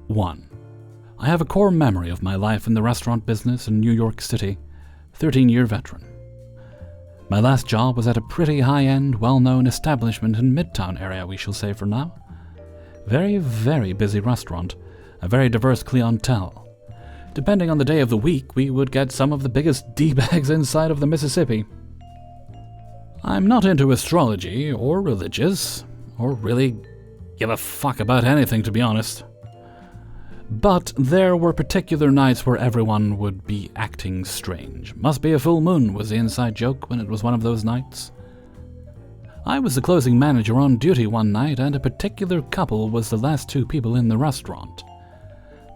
1. I have a core memory of my life in the restaurant business in New York City, 13-year veteran. My last job was at a pretty high-end, well-known establishment in Midtown area, we shall say for now. Very, very busy restaurant, a very diverse clientele. Depending on the day of the week, we would get some of the biggest D-bags inside of the Mississippi. I'm not into astrology or religious, or really give a fuck about anything, to be honest. But there were particular nights where everyone would be acting strange. Must be a full moon was the inside joke when it was one of those nights. I was the closing manager on duty one night, and a particular couple was the last two people in the restaurant.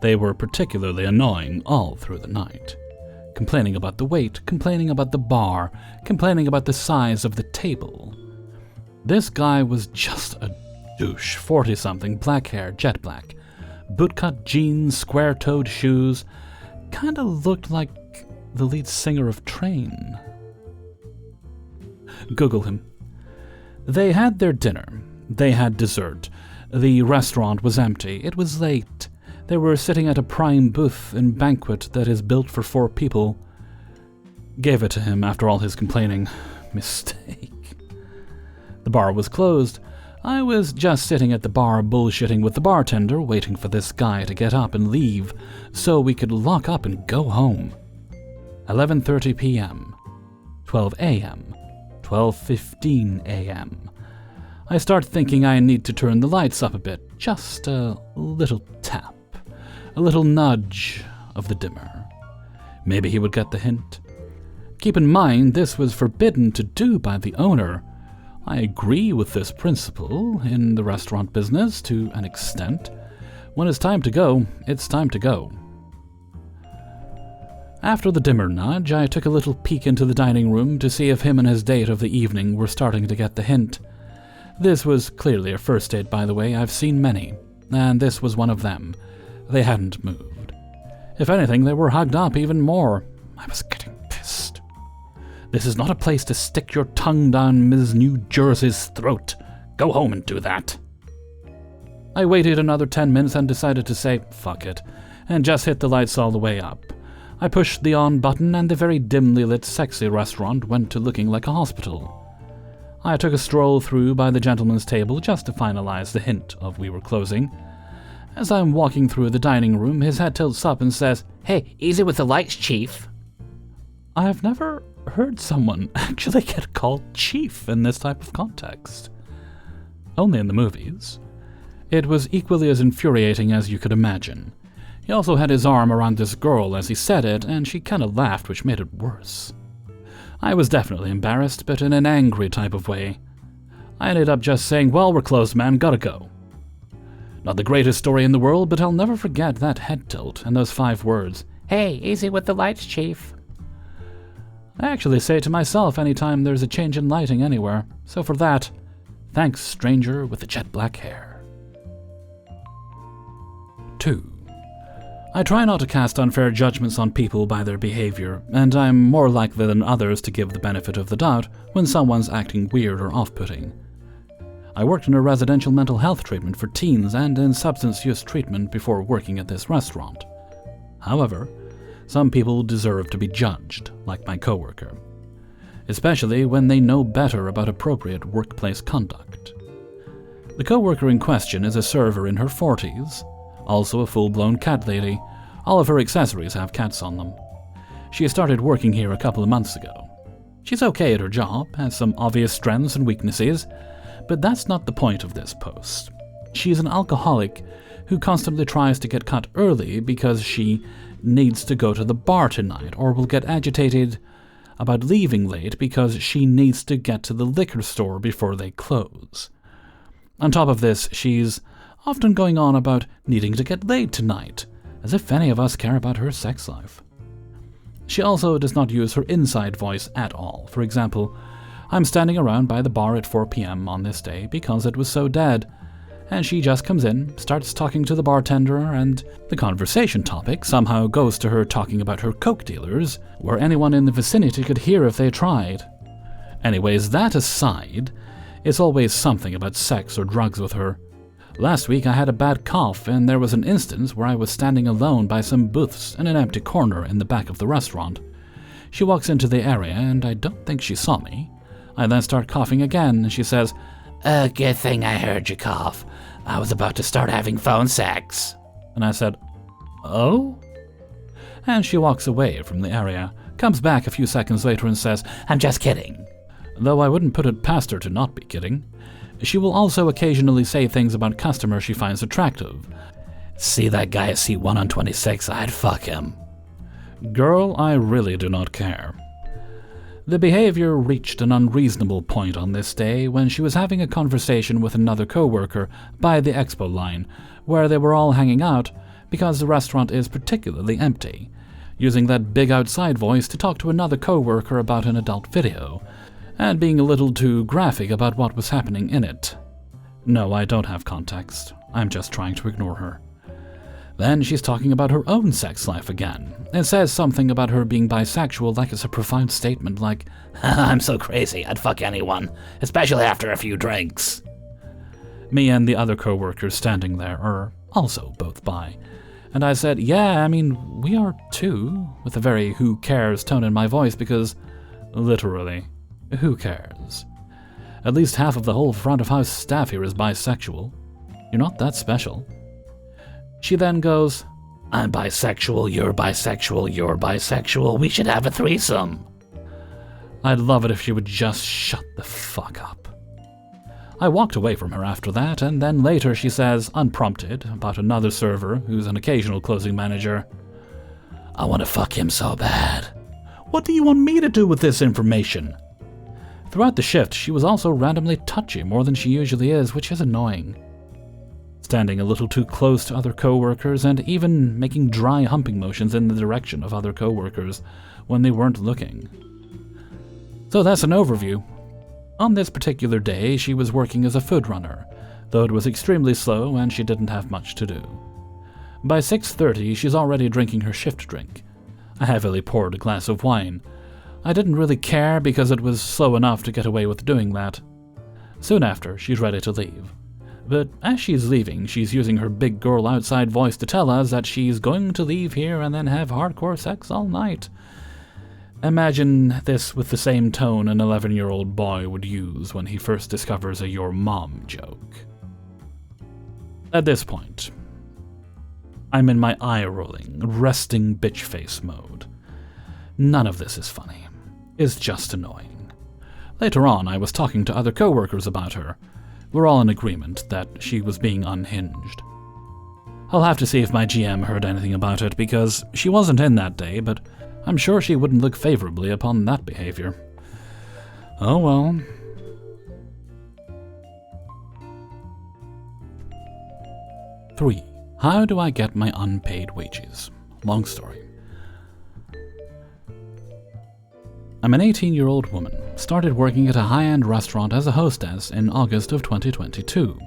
They were particularly annoying all through the night. Complaining about the wait, complaining about the bar, complaining about the size of the table. This guy was just a douche, 40-something, black hair, jet black. Bootcut jeans, square-toed shoes, kinda looked like the lead singer of Train. Google him. They had their dinner. They had dessert. The restaurant was empty. It was late. They were sitting at a prime booth in banquet that is built for 4 people. Gave it to him after all his complaining. Mistake. The bar was closed. I was just sitting at the bar bullshitting with the bartender, waiting for this guy to get up and leave so we could lock up and go home. 11:30 p.m., 12 a.m., 12:15 a.m. I start thinking I need to turn the lights up a bit, just a little tap, a little nudge of the dimmer. Maybe he would get the hint. Keep in mind, this was forbidden to do by the owner. I agree with this principle in the restaurant business to an extent. When it's time to go, it's time to go. After the dimmer nudge, I took a little peek into the dining room to see if him and his date of the evening were starting to get the hint. This was clearly a first date, by the way. I've seen many, and this was one of them. They hadn't moved. If anything, they were hugged up even more. I was getting pissed. This is not a place to stick your tongue down Ms. New Jersey's throat. Go home and do that. I waited another 10 minutes and decided to say, fuck it, and just hit the lights all the way up. I pushed the on button and the very dimly lit sexy restaurant went to looking like a hospital. I took a stroll through by the gentleman's table just to finalize the hint of we were closing. As I'm walking through the dining room, his head tilts up and says, "Hey, easy with the lights, Chief." I have never heard someone actually get called Chief in this type of context. Only in the movies. It was equally as infuriating as you could imagine. He also had his arm around this girl as he said it, and she kinda laughed, which made it worse. I was definitely embarrassed, but in an angry type of way. I ended up just saying, "Well, we're closed, man, gotta go." Not the greatest story in the world, but I'll never forget that head tilt and those 5 words, "Hey, easy with the lights, Chief." I actually say it to myself anytime there's a change in lighting anywhere, so for that, thanks, stranger with the jet black hair. 2. I try not to cast unfair judgments on people by their behavior, and I'm more likely than others to give the benefit of the doubt when someone's acting weird or off-putting. I worked in a residential mental health treatment for teens and in substance use treatment before working at this restaurant. However, some people deserve to be judged, like my coworker, especially when they know better about appropriate workplace conduct. The coworker in question is a server in her 40s, also a full-blown cat lady. All of her accessories have cats on them. She started working here a couple of months ago. She's okay at her job, has some obvious strengths and weaknesses, but that's not the point of this post. She's an alcoholic who constantly tries to get cut early because she needs to go to the bar tonight, or will get agitated about leaving late because she needs to get to the liquor store before they close. On top of this, she's often going on about needing to get laid tonight, as if any of us care about her sex life. She also does not use her inside voice at all. For example, I'm standing around by the bar at 4 p.m. on this day because it was so dead, and she just comes in, starts talking to the bartender, and the conversation topic somehow goes to her talking about her coke dealers, where anyone in the vicinity could hear if they tried. Anyways, that aside, it's always something about sex or drugs with her. Last week I had a bad cough, and there was an instance where I was standing alone by some booths in an empty corner in the back of the restaurant. She walks into the area, and I don't think she saw me. I then start coughing again, and she says, "Good thing I heard you cough. I was about to start having phone sex." And I said, "Oh?" And she walks away from the area, comes back a few seconds later and says, "I'm just kidding." Though I wouldn't put it past her to not be kidding. She will also occasionally say things about customers she finds attractive. "See that guy at seat 1 on 26? I'd fuck him." Girl, I really do not care. The behavior reached an unreasonable point on this day when she was having a conversation with another coworker by the expo line, where they were all hanging out because the restaurant is particularly empty, using that big outside voice to talk to another coworker about an adult video, and being a little too graphic about what was happening in it. No, I don't have context. I'm just trying to ignore her. Then she's talking about her own sex life again, and says something about her being bisexual like it's a profound statement like, "I'm so crazy, I'd fuck anyone, especially after a few drinks." Me and the other coworkers standing there are also both bi, and I said, "Yeah, I mean, we are too," with a very who cares tone in my voice because, literally, who cares? At least half of the whole front of house staff here is bisexual. You're not that special. She then goes, "I'm bisexual, you're bisexual, you're bisexual, we should have a threesome." I'd love it if she would just shut the fuck up. I walked away from her after that, and then later she says, unprompted, about another server who's an occasional closing manager, "I want to fuck him so bad." What do you want me to do with this information? Throughout the shift, she was also randomly touchy more than she usually is, which is annoying. Standing a little too close to other coworkers and even making dry humping motions in the direction of other coworkers when they weren't looking. So that's an overview. On this particular day, she was working as a food runner, though it was extremely slow and she didn't have much to do. By 6:30, she's already drinking her shift drink, a heavily poured glass of wine. I didn't really care because it was slow enough to get away with doing that. Soon after, she's ready to leave. But as she's leaving, she's using her big girl outside voice to tell us that she's going to leave here and then have hardcore sex all night. Imagine this with the same tone an 11-year-old boy would use when he first discovers a "your mom" joke. At this point, I'm in my eye-rolling, resting bitch face mode. None of this is funny. It's just annoying. Later on, I was talking to other coworkers about her. We're all in agreement that she was being unhinged. I'll have to see if my GM heard anything about it, because she wasn't in that day, but I'm sure she wouldn't look favorably upon that behavior. Oh well. Three. How do I get my unpaid wages? Long story. I'm an 18-year-old woman, started working at a high-end restaurant as a hostess in August of 2022.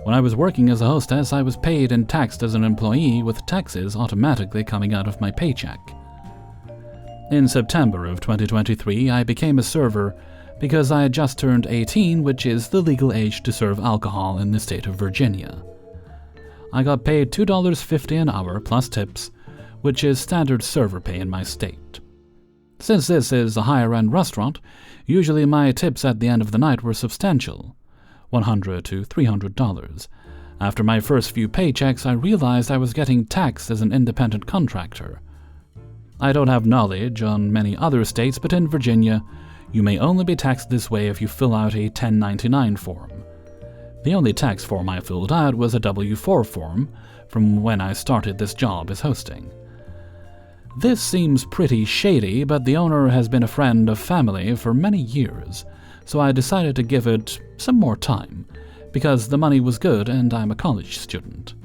When I was working as a hostess, I was paid and taxed as an employee, with taxes automatically coming out of my paycheck. In September of 2023, I became a server because I had just turned 18, which is the legal age to serve alcohol in the state of Virginia. I got paid $2.50 an hour plus tips, which is standard server pay in my state. Since this is a higher-end restaurant, usually my tips at the end of the night were substantial, $100 to $300. After my first few paychecks, I realized I was getting taxed as an independent contractor. I don't have knowledge on many other states, but in Virginia, you may only be taxed this way if you fill out a 1099 form. The only tax form I filled out was a W-4 form from when I started this job as hosting. This seems pretty shady, but the owner has been a friend of family for many years, so I decided to give it some more time, because the money was good and I'm a college student.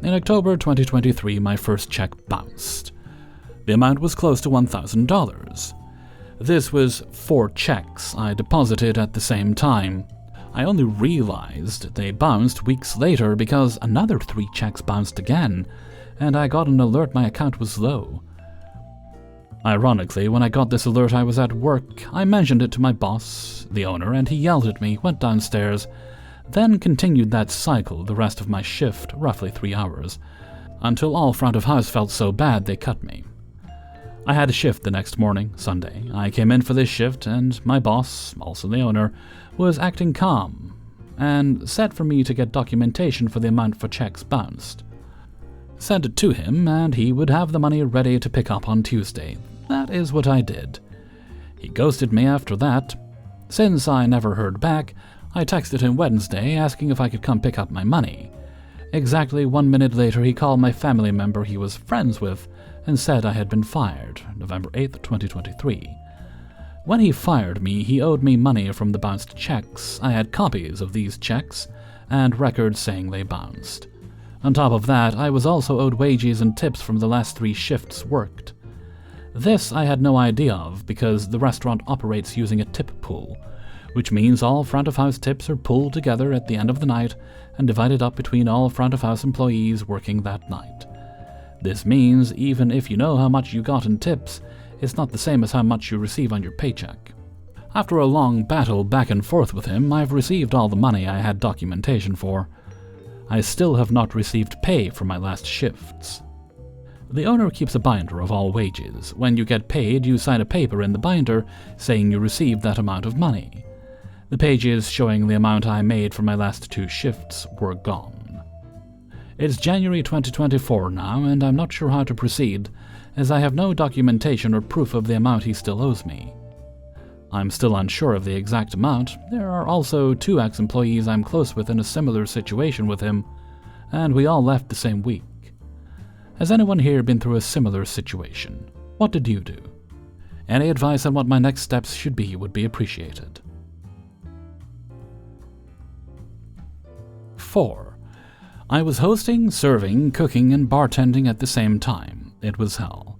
In October 2023, my first check bounced. The amount was close to $1,000. This was 4 checks I deposited at the same time. I only realized they bounced weeks later because another 3 checks bounced again, and I got an alert my account was low. Ironically, when I got this alert I was at work, I mentioned it to my boss, the owner, and he yelled at me, went downstairs, then continued that cycle the rest of my shift, roughly 3 hours, until all front of house felt so bad they cut me. I had a shift the next morning, Sunday. I came in for this shift, and my boss, also the owner, was acting calm, and said for me to get documentation for the amount for checks bounced. Sent it to him, and he would have the money ready to pick up on Tuesday. That is what I did. He ghosted me after that. Since I never heard back, I texted him Wednesday asking if I could come pick up my money. Exactly 1 minute later, he called my family member he was friends with and said I had been fired, November 8th, 2023. When he fired me, he owed me money from the bounced checks. I had copies of these checks and records saying they bounced. On top of that, I was also owed wages and tips from the last 3 shifts worked. This I had no idea of because the restaurant operates using a tip pool, which means all front-of-house tips are pooled together at the end of the night and divided up between all front-of-house employees working that night. This means even if you know how much you got in tips, it's not the same as how much you receive on your paycheck. After a long battle back and forth with him, I've received all the money I had documentation for. I still have not received pay for my last shifts. The owner keeps a binder of all wages. When you get paid, you sign a paper in the binder saying you received that amount of money. The pages showing the amount I made for my last 2 shifts were gone. It's January 2024 now, and I'm not sure how to proceed, as I have no documentation or proof of the amount he still owes me. I'm still unsure of the exact amount. There are also 2 ex-employees I'm close with in a similar situation with him, and we all left the same week. Has anyone here been through a similar situation? What did you do? Any advice on what my next steps should be would be appreciated. 4. I was hosting, serving, cooking, and bartending at the same time. It was hell.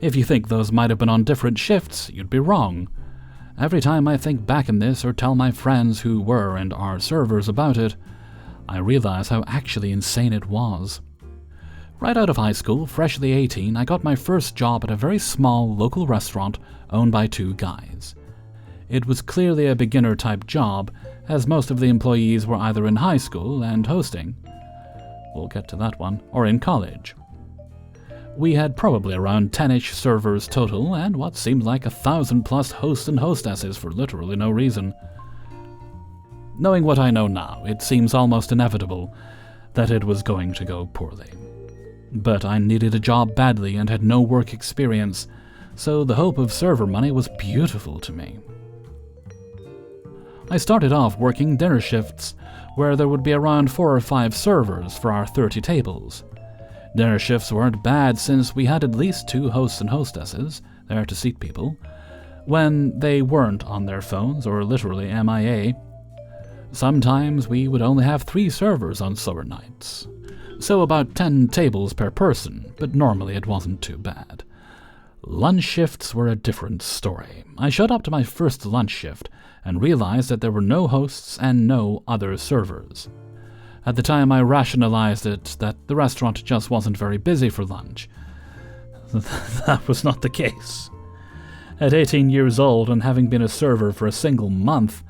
If you think those might have been on different shifts, you'd be wrong. Every time I think back in this or tell my friends who were and are servers about it, I realize how actually insane it was. Right out of high school, freshly 18, I got my first job at a very small local restaurant owned by 2 guys. It was clearly a beginner-type job, as most of the employees were either in high school and hosting, we'll get to that one, or in college. We had probably around 10-ish servers total, and what seemed like 1,000+ hosts and hostesses for literally no reason. Knowing what I know now, it seems almost inevitable that it was going to go poorly. But I needed a job badly and had no work experience, so the hope of server money was beautiful to me. I started off working dinner shifts, where there would be around 4 or 5 servers for our 30 tables. Dinner shifts weren't bad since we had at least 2 hosts and hostesses there to seat people, when they weren't on their phones or literally MIA. Sometimes we would only have 3 servers on slower nights, so about 10 tables per person, but normally it wasn't too bad. Lunch shifts were a different story. I showed up to my first lunch shift and realized that there were no hosts and no other servers. At the time I rationalized it that the restaurant just wasn't very busy for lunch. That was not the case. At 18 years old and having been a server for a single month,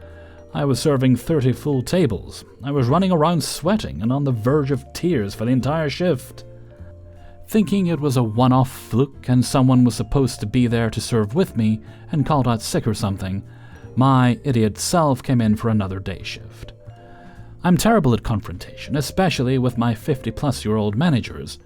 I was serving 30 full tables. I was running around sweating and on the verge of tears for the entire shift. Thinking it was a one-off fluke and someone was supposed to be there to serve with me and called out sick or something, my idiot self came in for another day shift. I'm terrible at confrontation, especially with my 50-plus-year-old managers,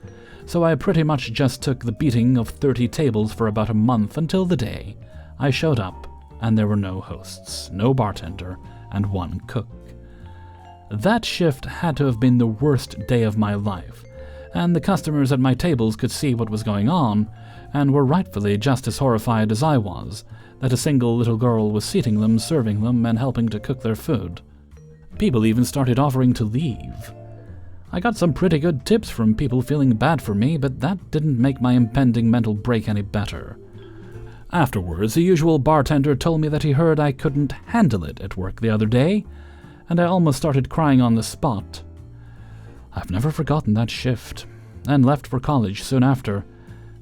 so I pretty much just took the beating of 30 tables for about a month until the day I showed up and there were no hosts, no bartender, and 1 cook. That shift had to have been the worst day of my life, and the customers at my tables could see what was going on, and were rightfully just as horrified as I was that a single little girl was seating them, serving them, and helping to cook their food. People even started offering to leave. I got some pretty good tips from people feeling bad for me, but that didn't make my impending mental break any better. Afterwards, the usual bartender told me that he heard I couldn't handle it at work the other day, and I almost started crying on the spot. I've never forgotten that shift, and left for college soon after,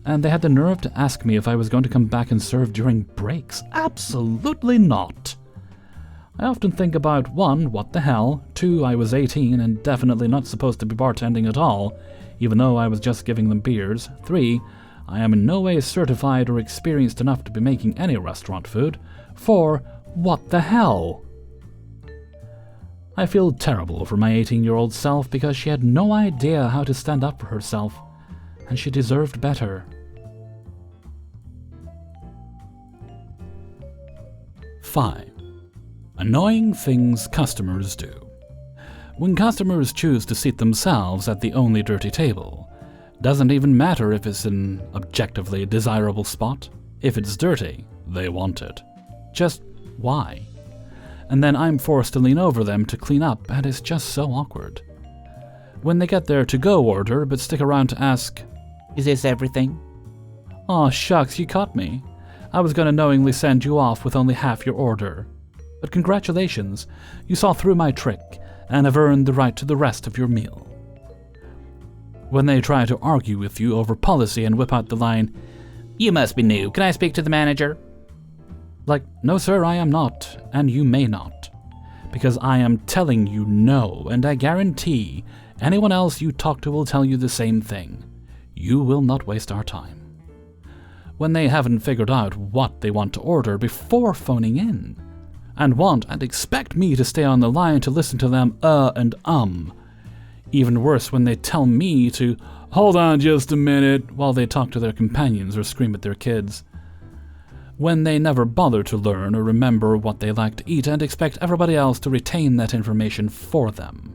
and they had the nerve to ask me if I was going to come back and serve during breaks. Absolutely not! I often think about 1, what the hell, 2, I was 18 and definitely not supposed to be bartending at all, even though I was just giving them beers, 3, I am in no way certified or experienced enough to be making any restaurant food, 4, what the hell? I feel terrible for my 18-year-old self because she had no idea how to stand up for herself, and she deserved better. 5. Annoying things customers do. When customers choose to seat themselves at the only dirty table, doesn't even matter if it's an objectively desirable spot. If it's dirty, they want it. Just why? And then I'm forced to lean over them to clean up, and it's just so awkward. When they get their to-go order but stick around to ask, "Is this everything?" Aw, shucks, you caught me. I was gonna knowingly send you off with only half your order. But congratulations, you saw through my trick, and have earned the right to the rest of your meal. When they try to argue with you over policy and whip out the line, "You must be new, can I speak to the manager?" Like, no sir, I am not, and you may not. Because I am telling you no, and I guarantee anyone else you talk to will tell you the same thing. You will not waste our time. When they haven't figured out what they want to order before phoning in, and want and expect me to stay on the line to listen to them and Even worse when they tell me to hold on just a minute while they talk to their companions or scream at their kids. When they never bother to learn or remember what they like to eat and expect everybody else to retain that information for them.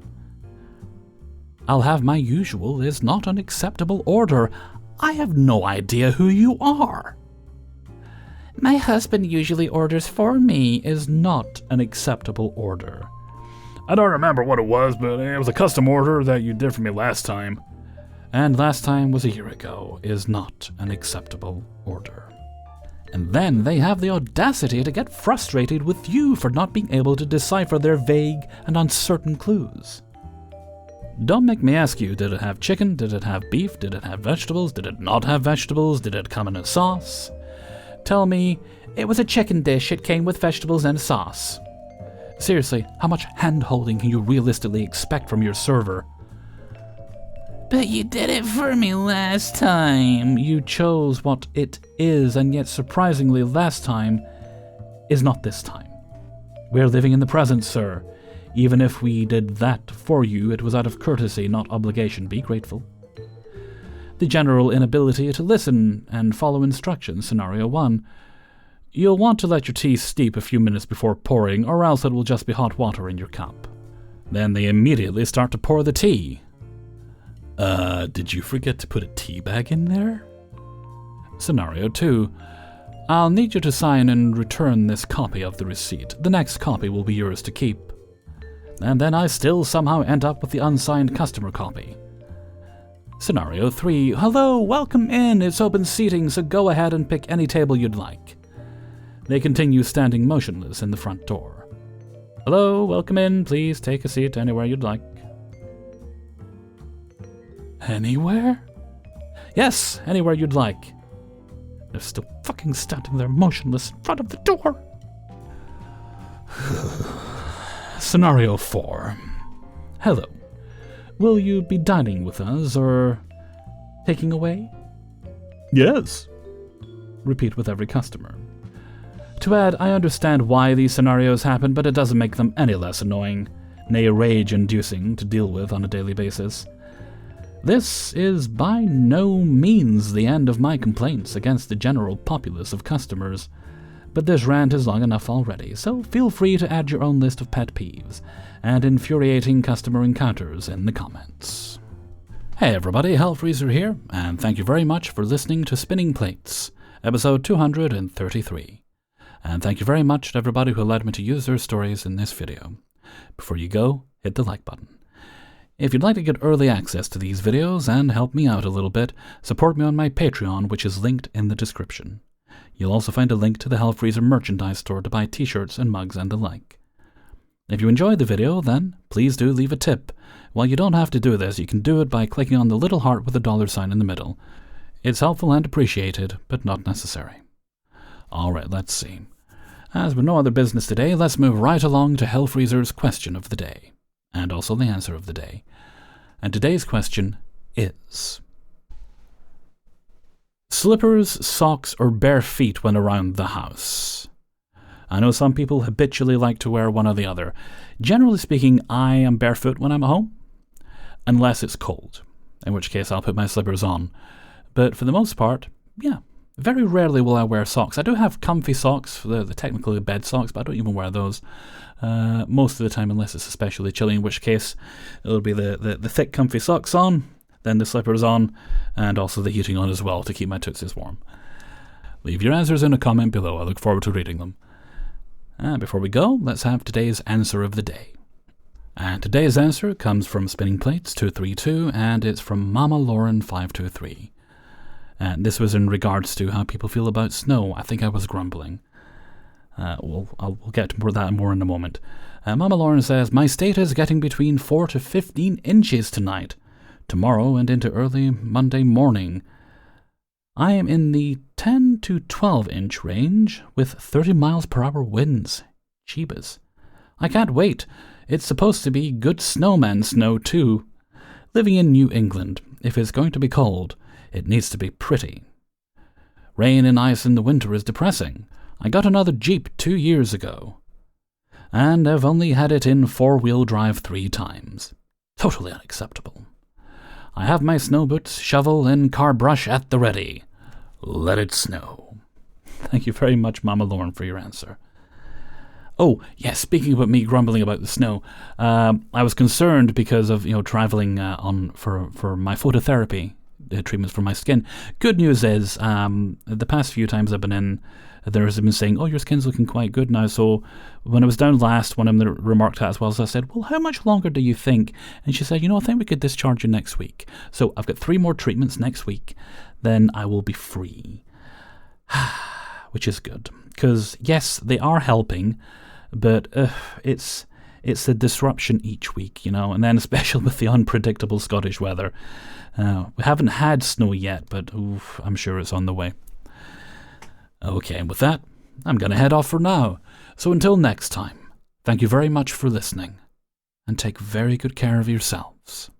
"I'll have my usual" is not an acceptable order. I have no idea who you are. "My husband usually orders for me" is not an acceptable order. "I don't remember what it was, but it was a custom order that you did for me last time." And "last time was a year ago" is not an acceptable order. And then they have the audacity to get frustrated with you for not being able to decipher their vague and uncertain clues. Don't make me ask you, did it have chicken? Did it have beef? Did it have vegetables? Did it not have vegetables? Did it come in a sauce? Tell me, "It was a chicken dish, it came with vegetables and a sauce." Seriously, how much hand-holding can you realistically expect from your server? "But you did it for me last time." You chose what it is, and yet surprisingly last time is not this time. We're living in the present, sir. Even if we did that for you, it was out of courtesy, not obligation. Be grateful. The general inability to listen and follow instructions, scenario 1. You'll want to let your tea steep a few minutes before pouring, or else it will just be hot water in your cup. Then they immediately start to pour the tea. Did you forget to put a tea bag in there? Scenario 2. I'll need you to sign and return this copy of the receipt. The next copy will be yours to keep. And then I still somehow end up with the unsigned customer copy. Scenario 3. Hello, welcome in. It's open seating, so go ahead and pick any table you'd like. They continue standing motionless in the front door. Hello, welcome in. Please take a seat anywhere you'd like. Anywhere? Yes, anywhere you'd like. They're still fucking standing there motionless in front of the door. Scenario 4. Hello. Will you be dining with us or taking away? Yes. Repeat with every customer. To add, I understand why these scenarios happen, but it doesn't make them any less annoying, nay rage-inducing to deal with on a daily basis. This is by no means the end of my complaints against the general populace of customers, but this rant is long enough already, so feel free to add your own list of pet peeves and infuriating customer encounters in the comments. Hey everybody, Hellfreezer here, and thank you very much for listening to Spinning Plates, episode 233. And thank you very much to everybody who allowed me to use their stories in this video. Before you go, hit the like button. If you'd like to get early access to these videos and help me out a little bit, support me on my Patreon, which is linked in the description. You'll also find a link to the Hellfreezer merchandise store to buy t-shirts and mugs and the like. If you enjoyed the video, then please do leave a tip. While you don't have to do this, you can do it by clicking on the little heart with a $sign in the middle. It's helpful and appreciated, but not necessary. Alright, let's see. As with no other business today, let's move right along to Hellfreezer's question of the day, and also the answer of the day. And today's question is: slippers, socks, or bare feet when around the house? I know some people habitually like to wear one or the other. Generally speaking, I am barefoot when I'm at home, unless it's cold, in which case I'll put my slippers on. But for the most part, yeah, very rarely will I wear socks. I do have comfy socks, the technically bed socks, but I don't even wear those most of the time unless it's especially chilly, in which case it'll be the thick comfy socks on, then the slippers on, and also the heating on as well to keep my tootsies warm. Leave your answers in a comment below. I look forward to reading them. And before we go, let's have today's answer of the day. And today's answer comes from Spinning Plates 232, and it's from Mama Lauren 523. And this was in regards to how people feel about snow. I think I was grumbling. We'll get to that more in a moment. Mama Lauren says, my state is getting between 4 to 15 inches tonight, tomorrow and into early Monday morning. I am in the 10 to 12 inch range with 30 miles per hour winds. Jeebus. I can't wait. It's supposed to be good snowman snow too. Living in New England, if it's going to be cold, it needs to be pretty. Rain and ice in the winter is depressing. I got another Jeep 2 years ago, and I've only had it in 4-wheel drive 3 times. Totally unacceptable. I have my snow boots, shovel, and car brush at the ready. Let it snow. Thank you very much, Mama Lauren, for your answer. Oh, yes, speaking about me grumbling about the snow, I was concerned because of, traveling for my phototherapy treatments for my skin. Good news is, the past few times I've been in, there has been saying, oh, your skin's looking quite good now. So when I was down last, one of them remarked that as well. So I said, well, how much longer do you think? And she said, I think we could discharge you next week. So I've got 3 more treatments next week. Then I will be free. Which is good. Because, yes, they are helping, but it's a disruption each week, and then especially with the unpredictable Scottish weather. We haven't had snow yet, but I'm sure it's on the way. Okay, and with that, I'm going to head off for now. So until next time, thank you very much for listening, and take very good care of yourselves.